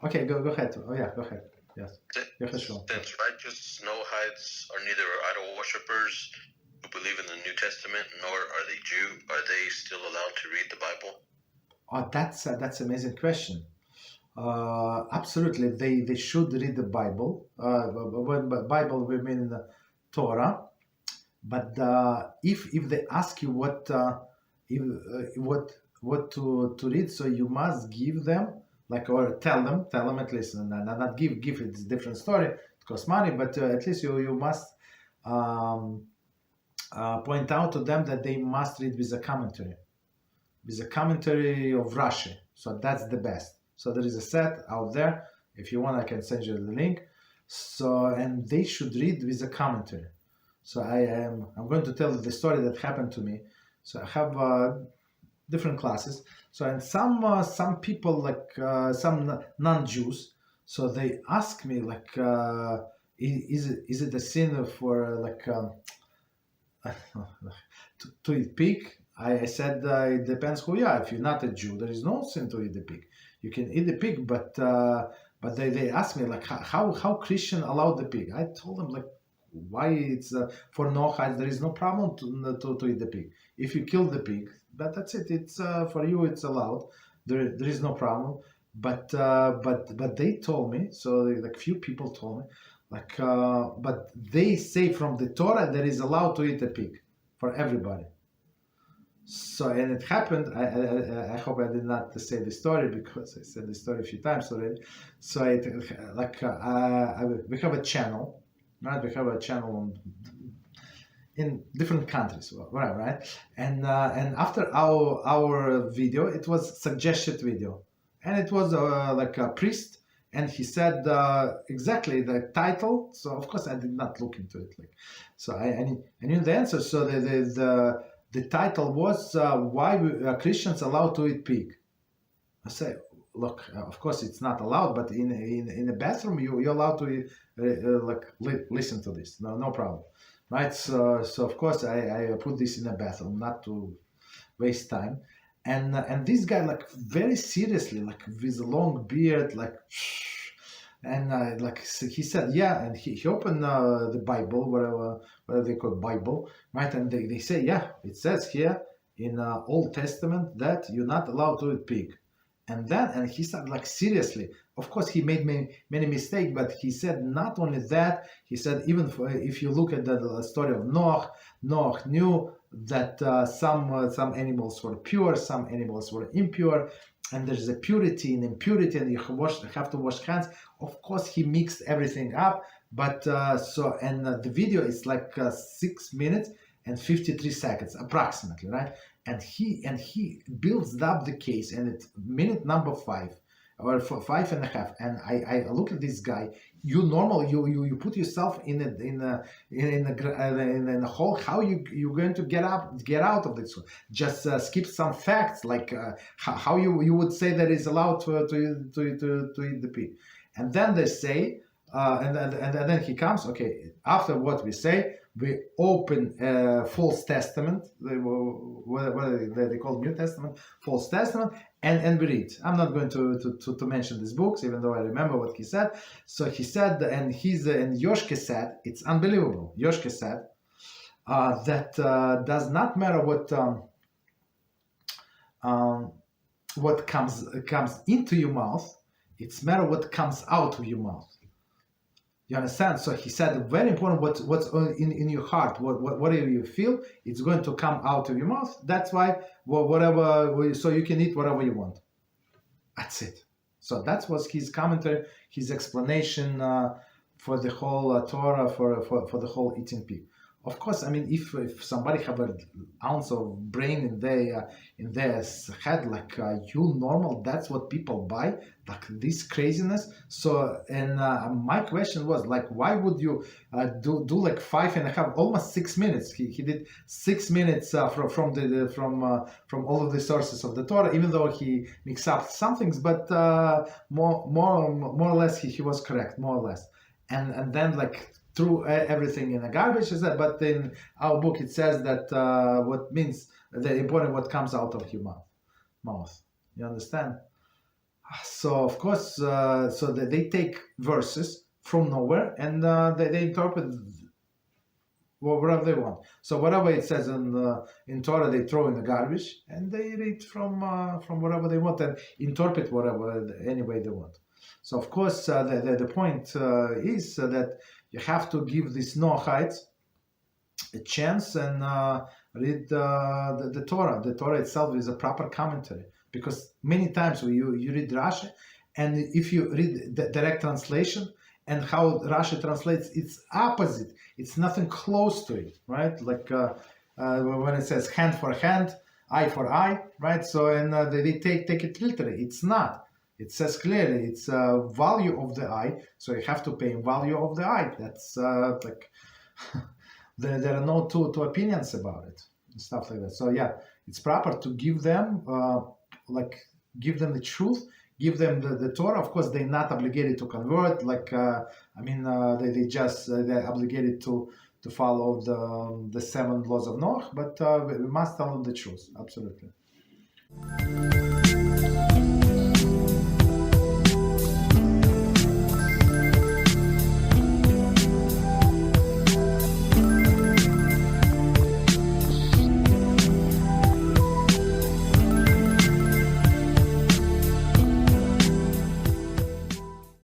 Okay, go ahead. Oh yeah, go ahead. Yes. Since righteous Noahides are neither idol worshippers who believe in the New Testament, nor are they Jew, are they still allowed to read the Bible? Oh, that's an amazing question. Absolutely, they should read the Bible. When by Bible we mean Torah. But if they ask you what to read, so you must give them or tell them at least, and not give it's a different story. It costs money, but at least you must point out to them that they must read with a commentary of Rashi. So that's the best. So there is a set out there. If you want, I can send you the link. So, and they should read with a commentary. So I'm going to tell the story that happened to me. So I have different classes. So and some people some non-Jews. So they ask me is it a sin for to eat pig? I said it depends who you are. If you're not a Jew, there is no sin to eat the pig. You can eat the pig, but they asked me how Christian allowed the pig. I told them why it's for Noahide there is no problem to eat the pig. If you kill the pig, but that's it. It's for you it's allowed. There is no problem. But they told me, so few people told me but they say from the Torah there is allowed to eat a pig for everybody. So, and it happened, I hope I did not say the story because I said the story a few times already. So we have a channel, right? We have a channel in different countries, right? And after our video, it was suggested video. And it was a priest, and he said exactly the title. So of course I did not look into it. So I knew the answer. So the title was why Christians allowed to eat pig. I say, look, of course it's not allowed, but in a bathroom you're allowed to listen to this. No problem, right? So of course I put this in a bathroom, not to waste time. And this guy very seriously, with a long beard, and he said, yeah, and he opened the Bible, whatever they call Bible, right? And they say, yeah, it says here in Old Testament that you're not allowed to eat pig. And he said, seriously, of course he made many mistakes, but he said not only that, he said even if you look at the story of Noah knew that some animals were pure, some animals were impure, and there's a purity and impurity, and you have to wash hands. Of course, he mixed everything up, but the video is 6 minutes and 53 seconds approximately, right? And he builds up the case, and it's minute number 5 or 5.5, and I look at this guy. You put yourself in a hole. How you're going to get out of this? Just skip some facts how you would say that it's allowed to eat the pig, and then they say and then he comes. Okay, after what we say, we open false testament, what they call New Testament, false testament, and we read. I'm not going to mention these books, even though I remember what he said. So he said, and Yoshke said, it's unbelievable. Yoshke said that does not matter what comes into your mouth. It's matter what comes out of your mouth. You understand? So he said, very important, what's in your heart, whatever you feel, it's going to come out of your mouth. That's why so you can eat whatever you want. That's it. So that was his commentary, his explanation for the whole Torah, for the whole eating pig. Of course, I mean, if somebody have an ounce of brain in their head, you normal, that's what people buy, this craziness. So, and my question was why would you do 5.5, almost 6 minutes? He did 6 minutes from all of the sources of the Torah, even though he mixed up some things, but more or less he was correct, more or less, and then threw everything in a garbage, but in our book it says that what means the important what comes out of your mouth. You understand? So of course, so they take verses from nowhere and they interpret whatever they want. So whatever it says in Torah, they throw in the garbage and they read from whatever they want and interpret whatever any way they want. So of course, the point is that you have to give these Noahides a chance and read the Torah. The Torah itself is a proper commentary, because many times when you read Rashi, and if you read the direct translation and how Rashi translates, it's opposite. It's nothing close to it, right? Like when it says hand for hand, eye for eye, right? So and they take it literally. It's not. It says clearly it's value of the eye, so you have to pay value of the eye. That's like there are no two opinions about it and stuff like that. So yeah, it's proper to give them give them the truth, give them the Torah. Of course, they're not obligated to convert. They're obligated to follow the 7 laws of Noah, but we must tell them the truth. Absolutely.